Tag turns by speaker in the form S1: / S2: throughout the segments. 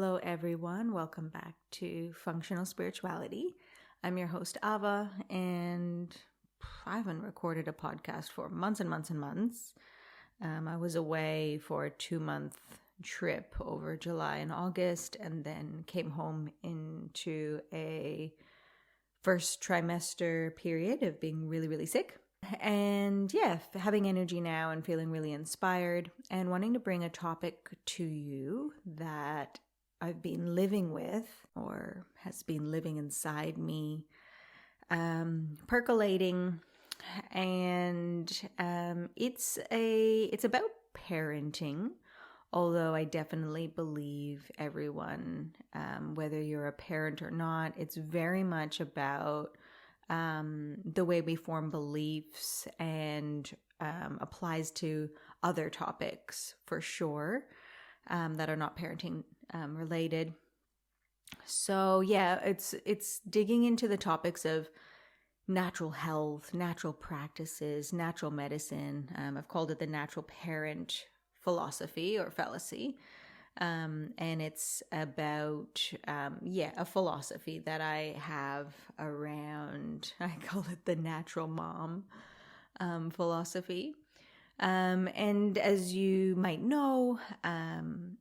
S1: Hello, everyone. Welcome back to Functional Spirituality. I'm your host, Ava, and I haven't recorded a podcast for months and months and months. I was away for a 2-month trip over July and August, and then came home into a first trimester period of being really, really sick. And having energy now and feeling really inspired and wanting to bring a topic to you that I've been living with or has been living inside me, percolating. And it's about parenting, although I definitely believe everyone, whether you're a parent or not, it's very much about the way we form beliefs and applies to other topics for sure that are not parenting related. So it's digging into the topics of natural health, natural practices, natural medicine. I've called it the natural parent philosophy or fallacy. And it's about, a philosophy that I have around, I call it the natural mom philosophy. And as you might know,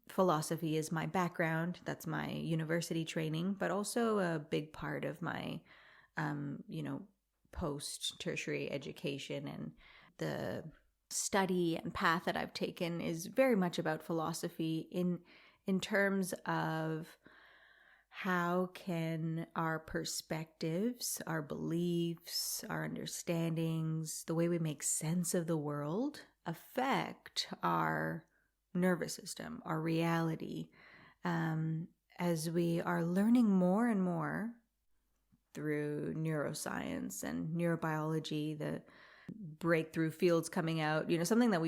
S1: philosophy is my background. That's my university training, but also a big part of my, post-tertiary education, and the study and path that I've taken is very much about philosophy in terms of how can our perspectives, our beliefs, our understandings, the way we make sense of the world affect our nervous system, our reality, as we are learning more and more through neuroscience and neurobiology, the breakthrough fields coming out, something that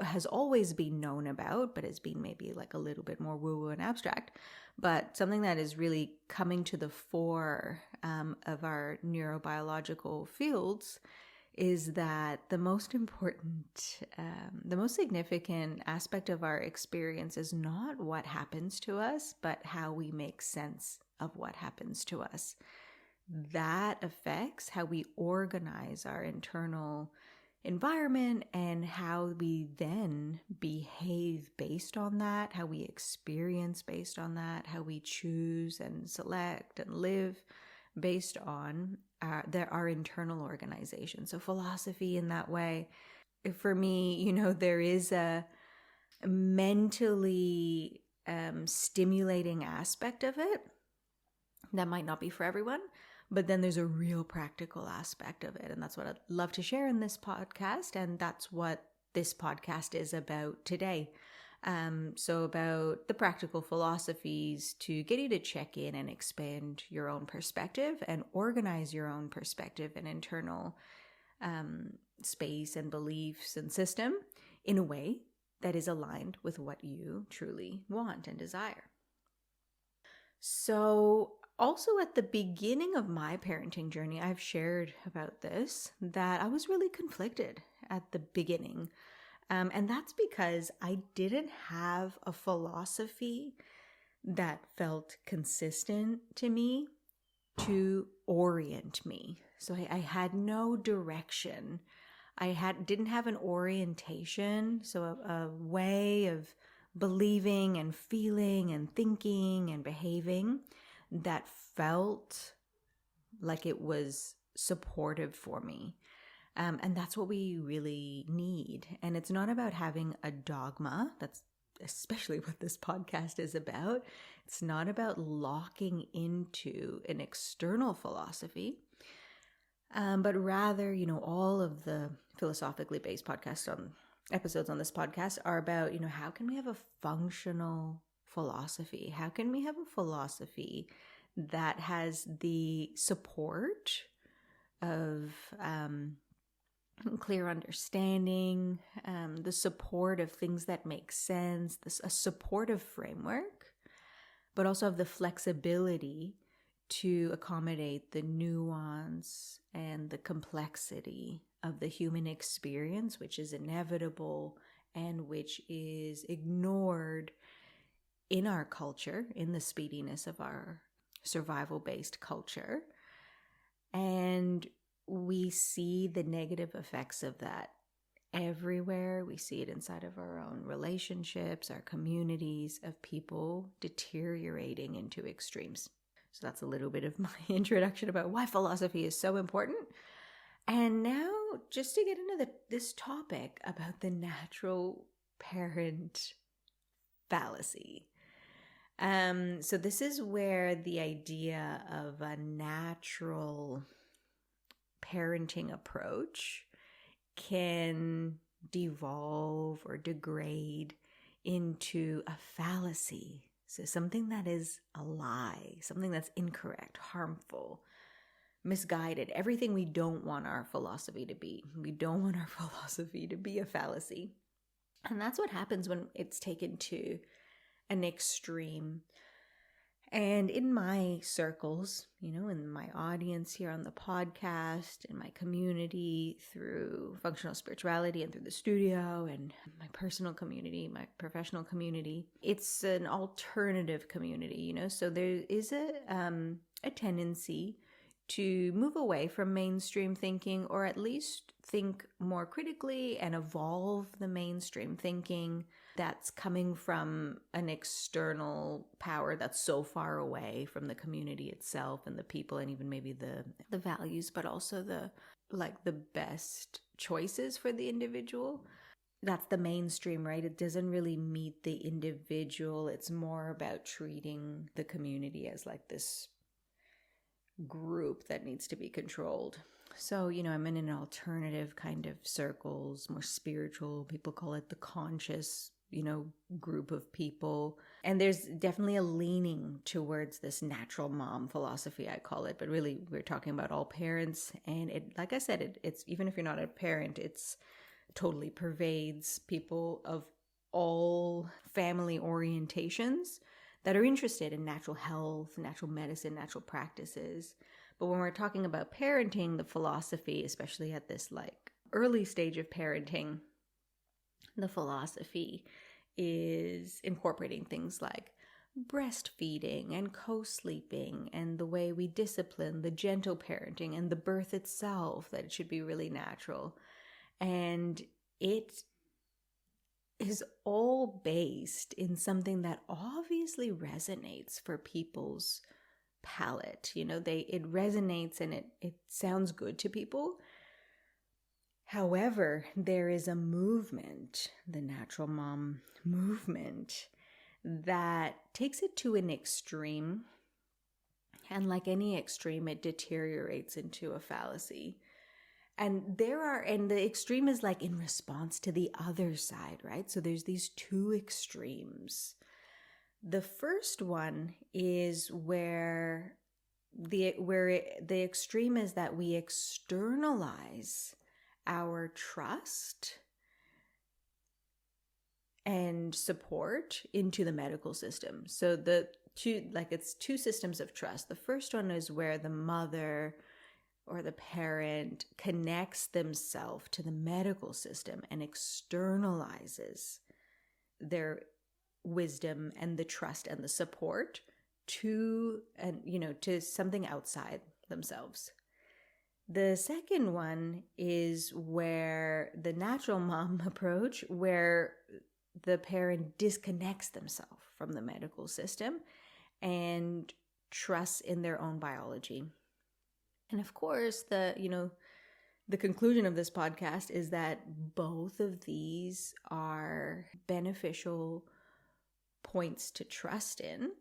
S1: has always been known about, but has been maybe like a little bit more woo-woo and abstract, but something that is really coming to the fore of our neurobiological fields is that the most important, the most significant aspect of our experience is not what happens to us, but how we make sense of what happens to us. That affects how we organize our internal environment and how we then behave based on that, how we experience based on that, how we choose and select and live based on our internal organization. So philosophy in that way, for me, there is a mentally stimulating aspect of it that might not be for everyone. But then there's a real practical aspect of it. And that's what I'd love to share in this podcast. And that's what this podcast is about today. So about the practical philosophies to get you to check in and expand your own perspective and organize your own perspective and internal space and beliefs and system in a way that is aligned with what you truly want and desire. So also at the beginning of my parenting journey, I've shared about this, that I was really conflicted at the beginning. And that's because I didn't have a philosophy that felt consistent to me to orient me. So I had no direction. Didn't have an orientation, so a way of believing and feeling and thinking and behaving that felt like it was supportive for me. And that's what we really need. And it's not about having a dogma. That's especially what this podcast is about. It's not about locking into an external philosophy, but rather, all of the philosophically based episodes on this podcast are about, how can we have a functional philosophy? How can we have a philosophy that has the support of clear understanding, the support of things that make sense, a supportive framework, but also have the flexibility to accommodate the nuance and the complexity of the human experience, which is inevitable and which is ignored in our culture, in the speediness of our survival-based culture. And we see the negative effects of that everywhere. We see it inside of our own relationships, our communities, of people deteriorating into extremes. So that's a little bit of my introduction about why philosophy is so important. And now just to get into this topic about the natural parent fallacy. So this is where the idea of a natural parenting approach can devolve or degrade into a fallacy. So something that is a lie, something that's incorrect, harmful, misguided, everything we don't want our philosophy to be. We don't want our philosophy to be a fallacy. And that's what happens when it's taken to an extreme. And in my circles, in my audience here on the podcast, in my community, through functional spirituality and through the studio, and my personal community, my professional community, it's an alternative community, so there is a tendency to move away from mainstream thinking, or at least think more critically and evolve the mainstream thinking that's coming from an external power that's so far away from the community itself and the people, and even maybe the values, but also the best choices for the individual. That's the mainstream, right? It doesn't really meet the individual. It's more about treating the community as like this group that needs to be controlled. So, I'm in an alternative kind of circles, more spiritual. People call it the conscious, group of people. And there's definitely a leaning towards this natural mom philosophy, I call it. But really, we're talking about all parents. And it, like I said, it's even if you're not a parent, it's totally pervades people of all family orientations that are interested in natural health, natural medicine, natural practices. But when we're talking about parenting, the philosophy, especially at this early stage of parenting, the philosophy is incorporating things like breastfeeding and co-sleeping and the way we discipline, the gentle parenting and the birth itself, that it should be really natural. And it is all based in something that obviously resonates for people's palate. It resonates and it sounds good to people. However, there is a movement, the natural mom movement, that takes it to an extreme. And like any extreme, it deteriorates into a fallacy. And the extreme is like in response to the other side, right? So there's these two extremes. The first one is where the extreme is that we externalize our trust and support into the medical system. So it's two systems of trust. The first one is where the mother or the parent connects themselves to the medical system and externalizes their wisdom and the trust and the support to something outside themselves. The second one is where the natural mom approach, where the parent disconnects themselves from the medical system and trusts in their own biology. And of course, the conclusion of this podcast is that both of these are beneficial points to trust in.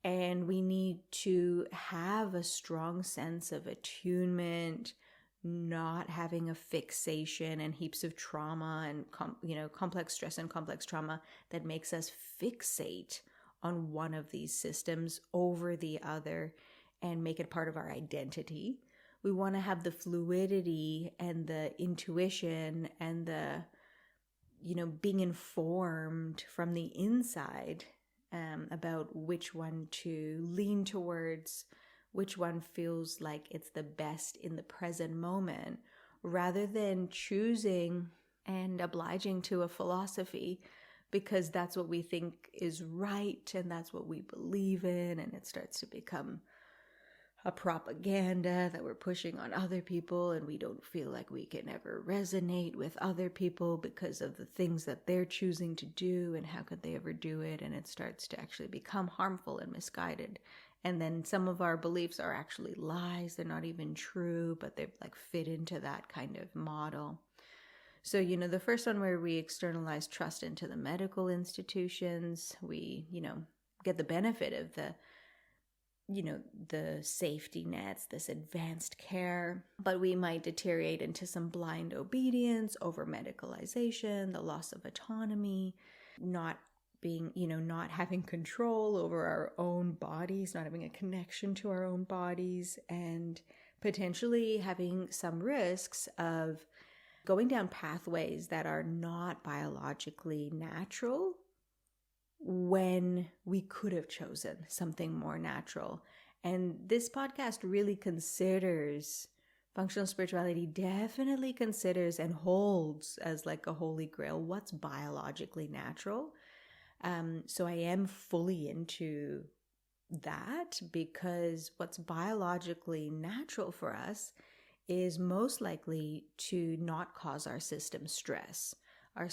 S1: And we need to have a strong sense of attunement, not having a fixation and heaps of trauma and complex stress and complex trauma that makes us fixate on one of these systems over the other and make it part of our identity. We want to have the fluidity and the intuition and the being informed from the inside about which one to lean towards, which one feels like it's the best in the present moment, rather than choosing and obliging to a philosophy because that's what we think is right and that's what we believe in, and it starts to become a propaganda that we're pushing on other people, and we don't feel like we can ever resonate with other people because of the things that they're choosing to do, and how could they ever do it, and it starts to actually become harmful and misguided. And then some of our beliefs are actually lies. They're not even true, but they like fit into that kind of model. So, the first one, where we externalize trust into the medical institutions, we, get the benefit of the safety nets, this advanced care, but we might deteriorate into some blind obedience, over medicalization, the loss of autonomy, not being, not having control over our own bodies, not having a connection to our own bodies, and potentially having some risks of going down pathways that are not biologically natural when we could have chosen something more natural. And this podcast really considers, functional spirituality definitely considers and holds as like a holy grail what's biologically natural. So I am fully into that, because what's biologically natural for us is most likely to not cause our system stress. Our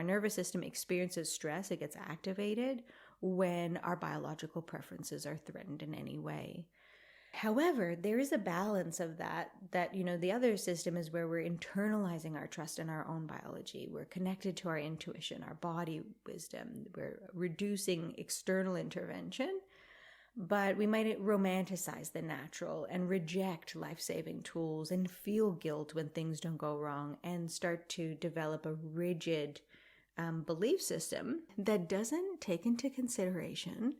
S1: nervous system experiences stress. It gets activated when our biological preferences are threatened in any way. However, there is a balance of that, the other system is where we're internalizing our trust in our own biology. We're connected to our intuition, our body wisdom. We're reducing external intervention, but we might romanticize the natural and reject life-saving tools and feel guilt when things don't go wrong, and start to develop a rigid belief system that doesn't take into consideration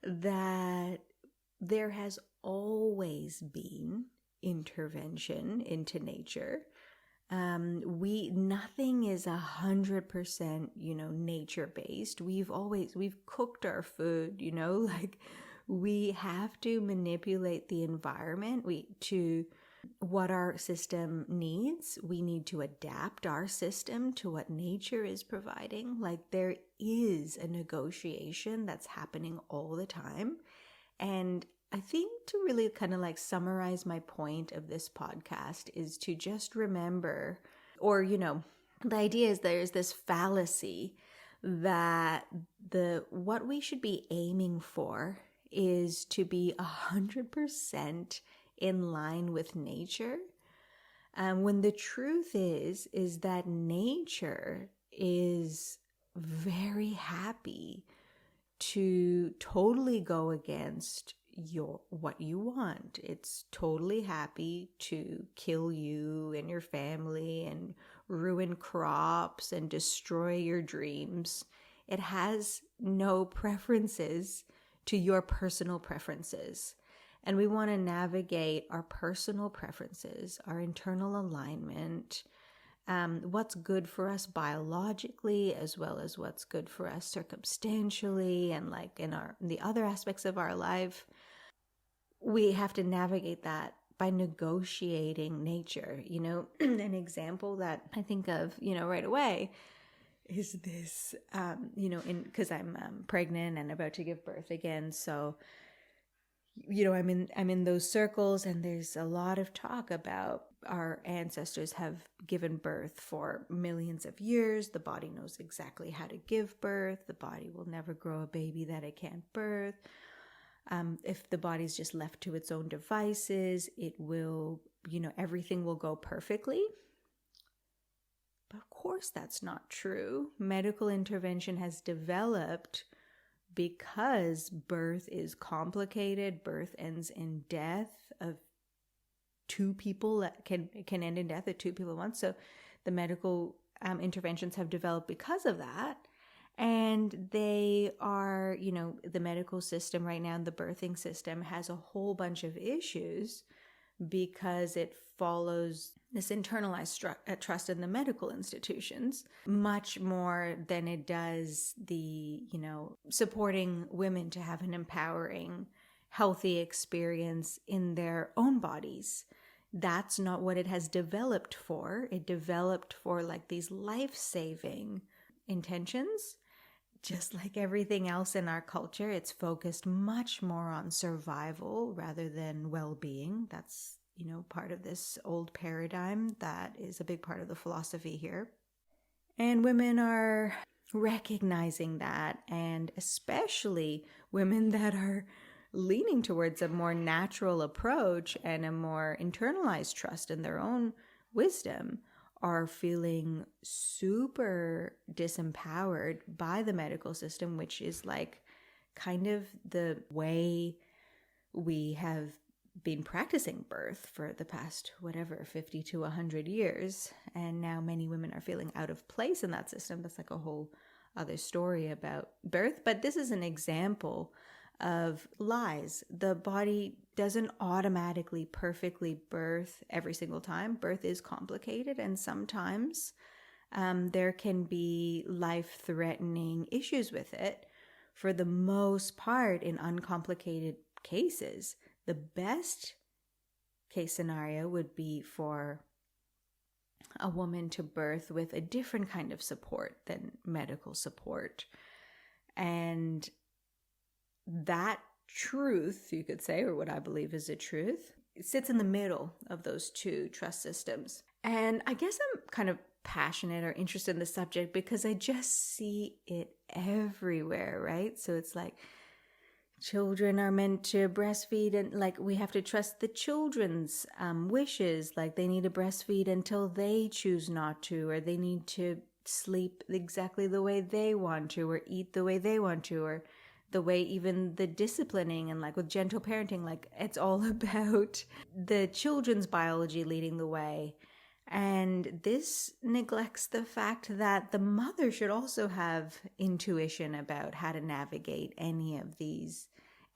S1: that there has always been intervention into nature. Nothing is 100%, nature-based. We've cooked our food, like we have to manipulate the environment to what our system needs. We need to adapt our system to what nature is providing. Like, there is a negotiation that's happening all the time. And I think to really kind of like summarize my point of this podcast is to just remember, or, the idea is there's this fallacy that what we should be aiming for is to be 100% in line with nature. When the truth is that nature is very happy to totally go against what you want. It's totally happy to kill you and your family and ruin crops and destroy your dreams. It has no preferences to your personal preferences. And we want to navigate our personal preferences, our internal alignment, what's good for us biologically, as well as what's good for us circumstantially, and like in the other aspects of our life. We have to navigate that by negotiating nature. An example that I think of, right away is this, because I'm pregnant and about to give birth again. So, I'm in those circles, and there's a lot of talk about our ancestors have given birth for millions of years. The body knows exactly how to give birth. The body will never grow a baby that it can't birth. If the body's just left to its own devices, it will, everything will go perfectly. But of course, that's not true. Medical intervention has developed because birth is complicated. Birth ends in death of two people, that can end in death of two people at once. So the medical interventions have developed because of that. And they are, the medical system right now, the birthing system has a whole bunch of issues because it follows this internalized trust in the medical institutions much more than it does the, supporting women to have an empowering, healthy experience in their own bodies. That's not what it has developed for. It developed for like these life-saving intentions. Just like everything else in our culture, it's focused much more on survival rather than well-being. That's, part of this old paradigm that is a big part of the philosophy here. And women are recognizing that, and especially women that are leaning towards a more natural approach and a more internalized trust in their own wisdom are feeling super disempowered by the medical system, which is like kind of the way we have been practicing birth for the past 50 to 100 years. And now many women are feeling out of place in that system. That's like a whole other story about birth. But this is an example of lies. The body doesn't automatically perfectly birth every single time. Birth is complicated, and sometimes there can be life-threatening issues with it. For the most part, in uncomplicated cases, the best case scenario would be for a woman to birth with a different kind of support than medical support. And that truth, you could say, or what I believe is a truth, it sits in the middle of those two trust systems. And I guess I'm kind of passionate or interested in the subject because I just see it everywhere, right? So it's like children are meant to breastfeed, and like we have to trust the children's wishes. Like they need to breastfeed until they choose not to, or they need to sleep exactly the way they want to, or eat the way they want to, or the way even the disciplining and like with gentle parenting, like it's all about the children's biology leading the way. And this neglects the fact that the mother should also have intuition about how to navigate any of these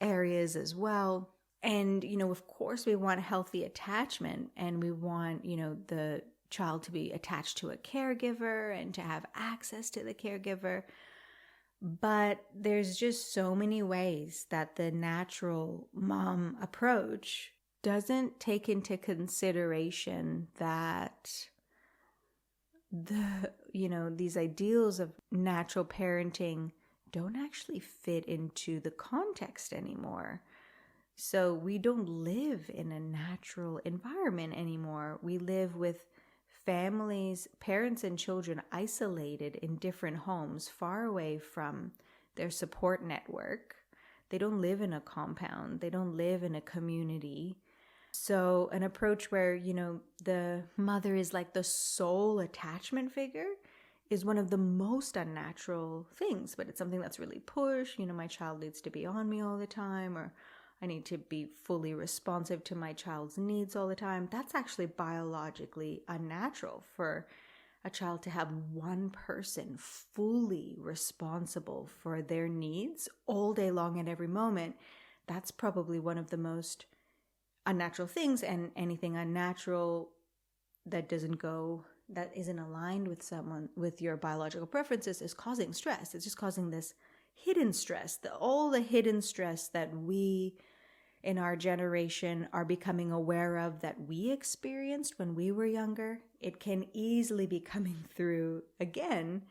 S1: areas as well. And, of course, we want healthy attachment, and we want, the child to be attached to a caregiver and to have access to the caregiver. But there's just so many ways that the natural mom approach doesn't take into consideration that these ideals of natural parenting don't actually fit into the context anymore. So we don't live in a natural environment anymore. We live with families, parents and children isolated in different homes, far away from their support network. They don't live in a compound. They don't live in a community. So an approach where, the mother is like the sole attachment figure is one of the most unnatural things, but it's something that's really pushed. My child needs to be on me all the time, or I need to be fully responsive to my child's needs all the time. That's actually biologically unnatural for a child to have one person fully responsible for their needs all day long at every moment. That's probably one of the most unnatural things, and anything unnatural that isn't aligned with your biological preferences is causing stress. It's just causing this hidden stress, all the hidden stress that we in our generation are becoming aware of, that we experienced when we were younger. It can easily be coming through again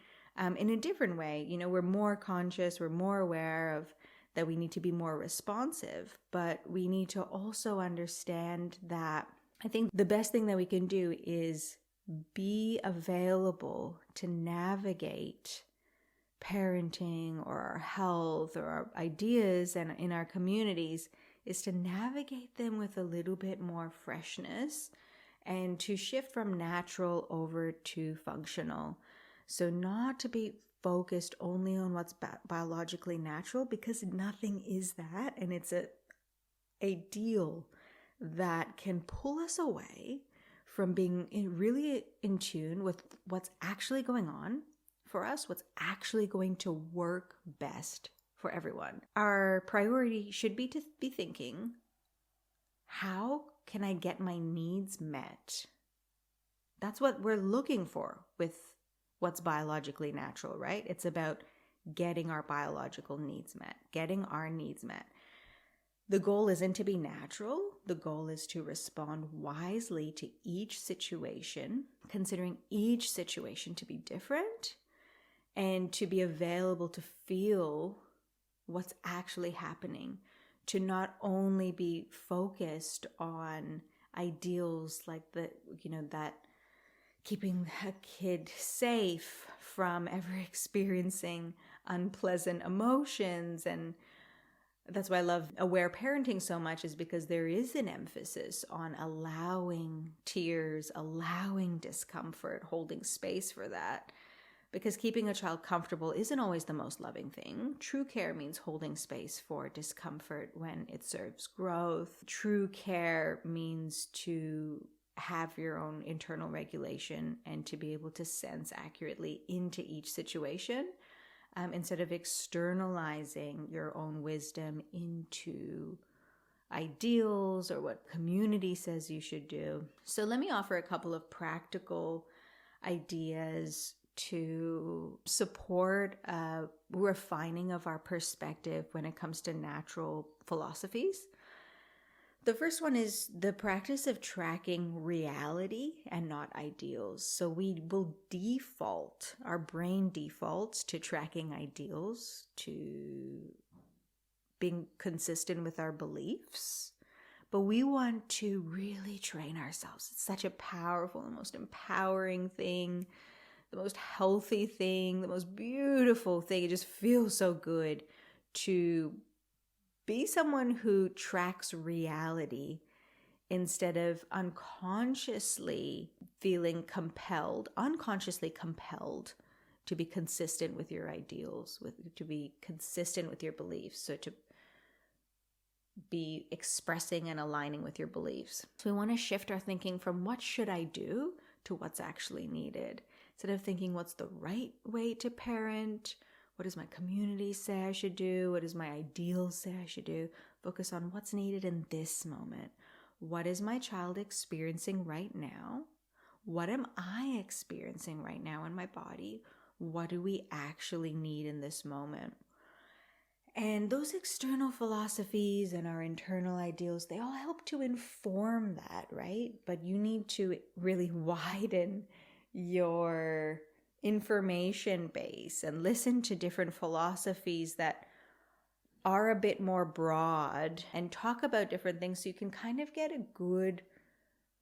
S1: in a different way. We're more conscious, we're more aware of that we need to be more responsive, but we need to also understand that I think the best thing that we can do is be available to navigate parenting or our health or our ideas and in our communities, is to navigate them with a little bit more freshness and to shift from natural over to functional. So not to be focused only on what's biologically natural, because nothing is that, and it's a deal that can pull us away from being really in tune with what's actually going on for us, what's actually going to work best for everyone. Our priority should be to be thinking, how can I get my needs met? That's what we're looking for with what's biologically natural, right? It's about getting our biological needs met, getting our needs met. The goal isn't to be natural. The goal is to respond wisely to each situation, considering each situation to be different, and to be available to feel what's actually happening, to not only be focused on ideals like that keeping a kid safe from ever experiencing unpleasant emotions. And that's why I love aware parenting so much, is because there is an emphasis on allowing tears, allowing discomfort, holding space for that. Because keeping a child comfortable isn't always the most loving thing. True care means holding space for discomfort when it serves growth. True care means to have your own internal regulation and to be able to sense accurately into each situation, instead of externalizing your own wisdom into ideals or what community says you should do. So let me offer a couple of practical ideas to support a refining of our perspective when it comes to natural philosophies. The first one is the practice of tracking reality and not ideals. So we will default, our brain defaults to tracking ideals, to being consistent with our beliefs. But we want to really train ourselves. It's such a powerful, the most empowering thing, the most healthy thing, the most beautiful thing. It just feels so good to be someone who tracks reality instead of unconsciously compelled to be consistent with your ideals, to be consistent with your beliefs. So to be expressing and aligning with your beliefs. So we want to shift our thinking from what should I do to what's actually needed. Instead of thinking what's the right way to parent, what does my community say I should do, what does my ideals say I should do, focus on what's needed in this moment. What is my child experiencing right now? What am I experiencing right now in my body? What do we actually need in this moment? And those external philosophies and our internal ideals, they all help to inform that, right? But you need to really widen your information base and listen to different philosophies that are a bit more broad and talk about different things so you can kind of get a good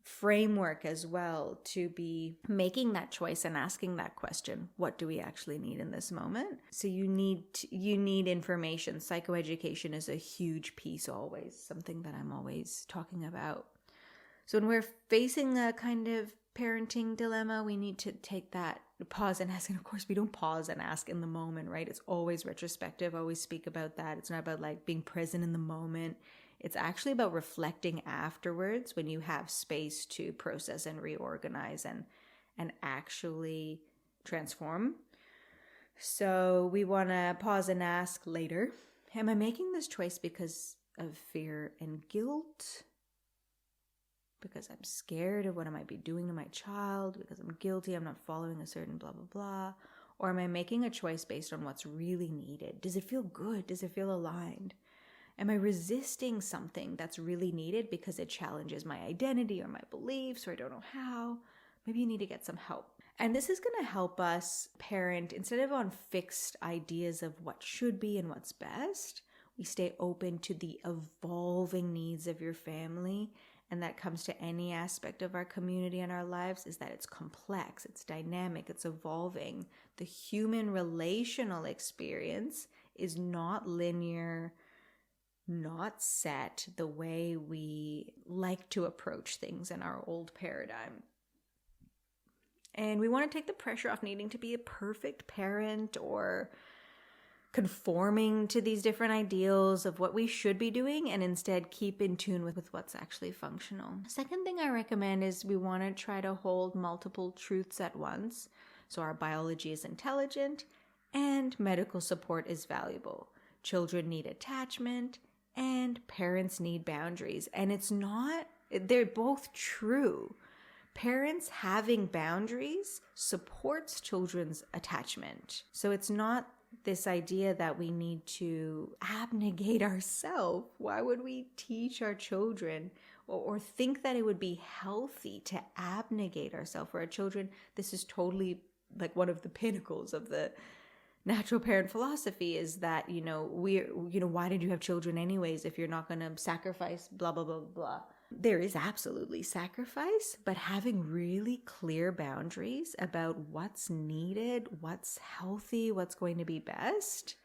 S1: framework as well to be making that choice and asking that question, what do we actually need in this moment? So you need information. Psychoeducation is a huge piece, always something that I'm always talking about. So when we're facing a kind of parenting dilemma, we need to take that pause and ask. And of course, we don't pause and ask in the moment, right? It's always retrospective. I always speak about that. It's not about like being present in the moment. It's actually about reflecting afterwards when you have space to process and reorganize and actually transform. So we want to pause and ask later, am I making this choice because of fear and guilt? Because I'm scared of what I might be doing to my child, because I'm guilty, I'm not following a certain blah, blah, blah? Or am I making a choice based on what's really needed? Does it feel good? Does it feel aligned? Am I resisting something that's really needed because it challenges my identity or my beliefs, or I don't know how? Maybe you need to get some help. And this is going to help us parent, instead of on fixed ideas of what should be and what's best, we stay open to the evolving needs of your family. And that comes to any aspect of our community and our lives, is that it's complex, it's dynamic, it's evolving. The human relational experience is not linear, not set the way we like to approach things in our old paradigm. And we want to take the pressure off needing to be a perfect parent or conforming to these different ideals of what we should be doing, and instead keep in tune with what's actually functional. Second thing I recommend is we want to try to hold multiple truths at once. So our biology is intelligent and medical support is valuable. Children need attachment and parents need boundaries. And they're both true. Parents having boundaries supports children's attachment. So it's not this idea that we need to abnegate ourselves. Why would we teach our children or think that it would be healthy to abnegate ourselves for our children? This is totally like one of the pinnacles of the natural parent philosophy is that, why did you have children anyways if you're not going to sacrifice blah, blah, blah, blah. There is absolutely sacrifice, but having really clear boundaries about what's needed, what's healthy, what's going to be best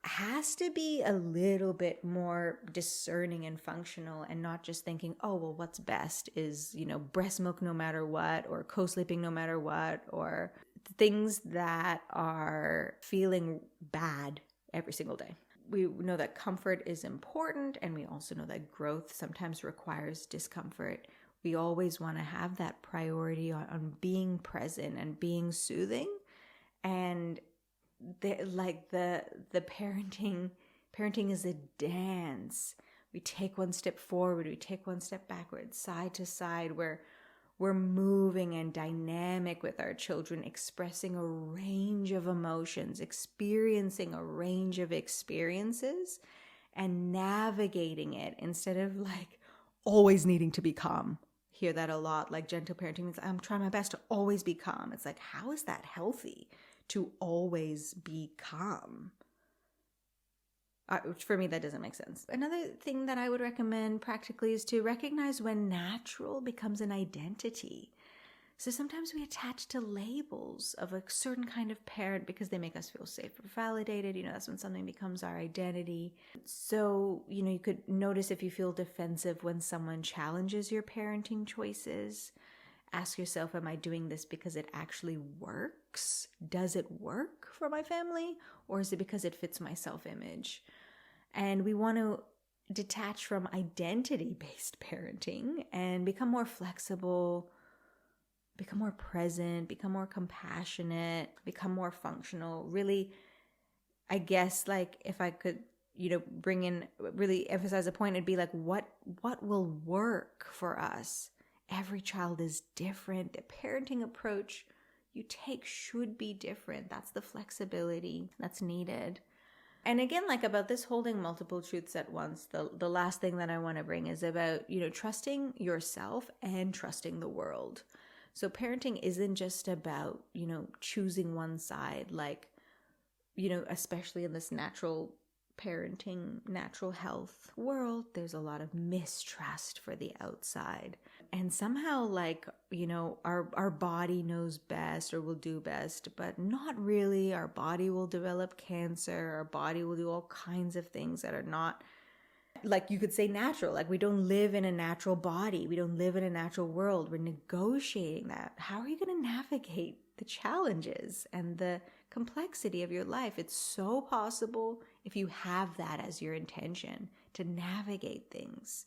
S1: has to be a little bit more discerning and functional, and not just thinking, oh, well, what's best is, breast milk no matter what, or co-sleeping no matter what, or things that are feeling bad every single day. We know that comfort is important, and we also know that growth sometimes requires discomfort. We always want to have that priority on being present and being soothing. And the parenting is a dance. We take one step forward, we take one step backward, side to side, where we're moving and dynamic with our children, expressing a range of emotions, experiencing a range of experiences, and navigating it instead of always needing to be calm. Hear that a lot. Gentle parenting means I'm trying my best to always be calm. It's how is that healthy to always be calm? For me, that doesn't make sense. Another thing that I would recommend practically is to recognize when natural becomes an identity. So sometimes we attach to labels of a certain kind of parent because they make us feel safe or validated. That's when something becomes our identity. So, you could notice if you feel defensive when someone challenges your parenting choices. Ask yourself, am I doing this because it actually works? Does it work for my family? Or is it because it fits my self-image? And we want to detach from identity-based parenting and become more flexible, become more present, become more compassionate, become more functional. Really, I guess, if I could, bring in, really emphasize a point, it'd be what will work for us? Every child is different. The parenting approach you take should be different. That's the flexibility that's needed. And again, about this holding multiple truths at once, the last thing that I want to bring is about, trusting yourself and trusting the world. So parenting isn't just about, choosing one side, especially in this natural parenting, natural health world, there's a lot of mistrust for the outside. And somehow our body knows best or will do best, but not really. Our body will develop cancer. Our body will do all kinds of things that are not, you could say, natural. We don't live in a natural body. We don't live in a natural world. We're negotiating that. How are you going to navigate the challenges and the complexity of your life? It's so possible if you have that as your intention, to navigate things,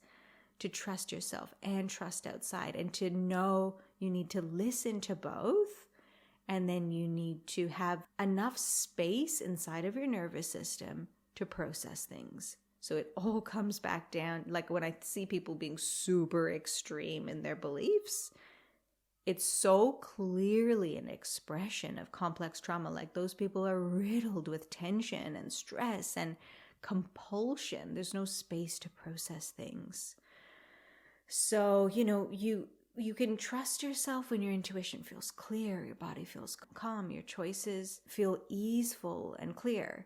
S1: to trust yourself and trust outside, and to know you need to listen to both. And then you need to have enough space inside of your nervous system to process things. So it all comes back down, when I see people being super extreme in their beliefs, it's so clearly an expression of complex trauma. Those people are riddled with tension and stress and compulsion. There's no space to process things. So, you can trust yourself when your intuition feels clear, your body feels calm, your choices feel easeful and clear.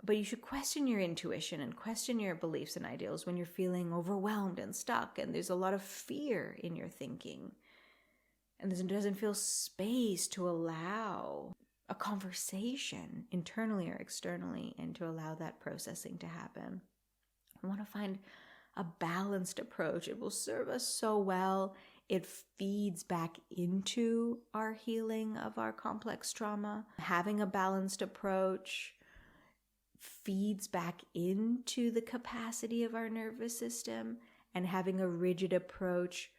S1: But you should question your intuition and question your beliefs and ideals when you're feeling overwhelmed and stuck, and there's a lot of fear in your thinking. And there doesn't feel space to allow a conversation internally or externally, and to allow that processing to happen. I want to find a balanced approach. It will serve us so well. It feeds back into our healing of our complex trauma. Having a balanced approach feeds back into the capacity of our nervous system, and having a rigid approach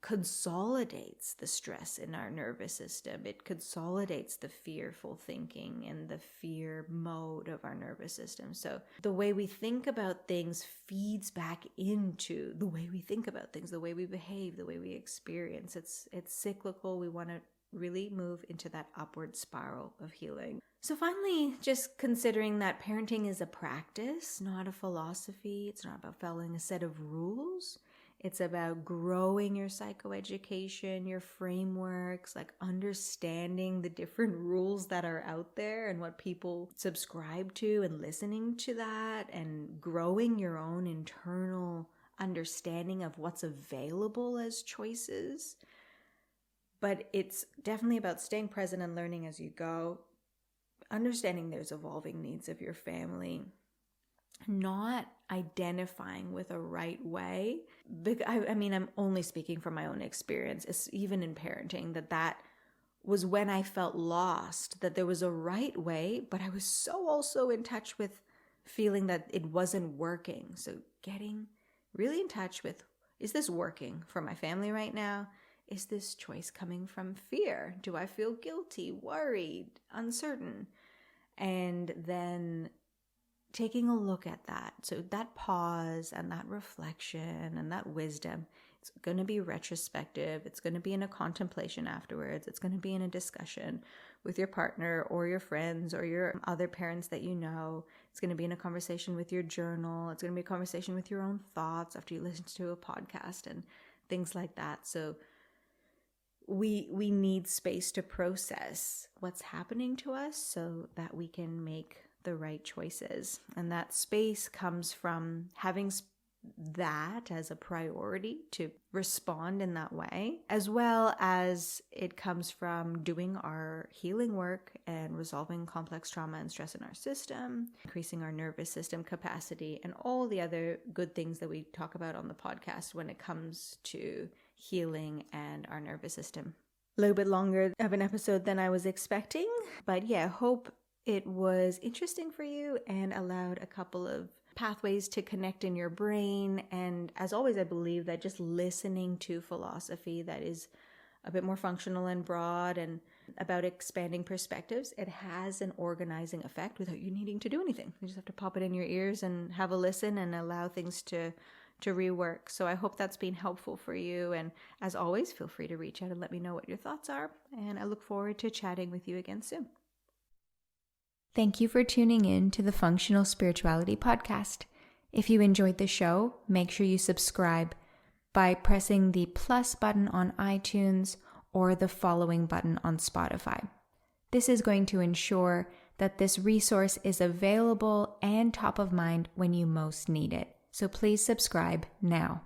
S1: consolidates the stress in our nervous system. It consolidates the fearful thinking and the fear mode of our nervous system. So the way we think about things feeds back into the way we think about things, the way we behave, the way we experience. It's cyclical. We want to really move into that upward spiral of healing. So finally, just considering that parenting is a practice, not a philosophy. It's not about following a set of rules. It's about growing your psychoeducation, your frameworks, like understanding the different rules that are out there and what people subscribe to and listening to that and growing your own internal understanding of what's available as choices. But it's definitely about staying present and learning as you go, understanding there's evolving needs of your family, not identifying with a right way. I mean, I'm only speaking from my own experience. It's even in parenting that was when I felt lost, that there was a right way, but I was so also in touch with feeling that it wasn't working. So getting really in touch with, is this working for my family right now? Is this choice coming from fear? Do I feel guilty, worried, uncertain? And then taking a look at that. So that pause and that reflection and that wisdom, it's going to be retrospective. It's going to be in a contemplation afterwards. It's going to be in a discussion with your partner or your friends or your other parents that you know. It's going to be in a conversation with your journal. It's going to be a conversation with your own thoughts after you listen to a podcast and things like that. So we need space to process what's happening to us so that we can make the right choices. And that space comes from having that as a priority to respond in that way, as well as it comes from doing our healing work and resolving complex trauma and stress in our system, increasing our nervous system capacity, and all the other good things that we talk about on the podcast when it comes to healing and our nervous system. A little bit longer of an episode than I was expecting, but yeah, hope it was interesting for you and allowed a couple of pathways to connect in your brain. And as always, I believe that just listening to philosophy that is a bit more functional and broad and about expanding perspectives, it has an organizing effect without you needing to do anything. You just have to pop it in your ears and have a listen and allow things to rework. So I hope that's been helpful for you. And as always, feel free to reach out and let me know what your thoughts are. And I look forward to chatting with you again soon. Thank you for tuning in to the Functional Spirituality Podcast. If you enjoyed the show, make sure you subscribe by pressing the plus button on iTunes or the following button on Spotify. This is going to ensure that this resource is available and top of mind when you most need it. So please subscribe now.